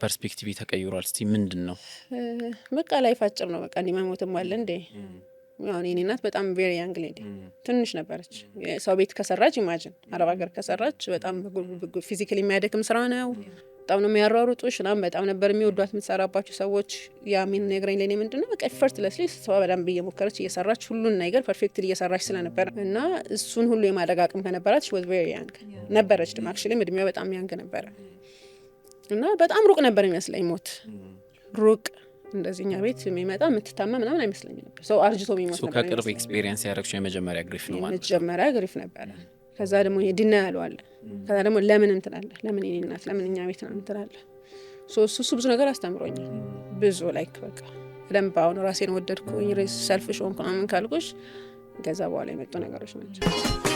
ፐርስፔክቲቭ ተቀይሯል እስቲ ምንድነው በቃ ላይፍ አጭር ነው በቃ እንዲማሞትም አለ እንዴ ያው እኔ እናት በጣም ቬሪ ያንግ ሌዲ ትንሽ ነበረች ሰው ቤት ከሰራች ኢማጂን አረብ ሀገር ከሰራች በጣም ፊዚካሊ የሚያደክም ስራ ነው በጣም ነው የሚያሯሩጡሽ በጣም ነበር የሚወዷት የምትሰራባቸው ሰዎች ያ ምን ነግረኝ ለኔ ምንድነው በቃ ኤፈርትለስሊ ሰው በደንብ እየሞከረች እየሰራች ሁሉን ነገር ፐርፌክትሊ እየሰራች ስለነበር እና እሱን ሁሉ የማድረግ አቅም ከነበራት she was very young ነበረች ደግሞ actually እድሜዋ በጣም ያንግ ነበረ እና በጣም ሩቅ ነበር የሚመስለኝ ሞት ሩቅ እንደዚህኛ ቤት የሚመጣ የምትታመም ምናምን አይመስለኝም ነበር ሰው አርጅቶ የሚሞት ነበር ከቅርብ ኤክስፒሪየንስ ያደረግሽው የመጀመሪያ ግሪፍ ነው ማለት የመጀመሪያ ግሪፍ ነበር ከዛ ደግሞ ይድና ያለው አለ ከዛ ደግሞ ለምን እንትላለ ለምን እኔ እናት ለምን እኛ ቤት ነው እንትላለ እሱ ብዙ ነገር አስተምሮኛል ብዙ ላይክ በቃ ለምን አሁን ራሴን ወደድኩኝ ሪስ ሰልፍሽ ሆንኩ ምናምን ካልኩሽ ከዛ በኋላ የመጡ ነገሮች ናቸው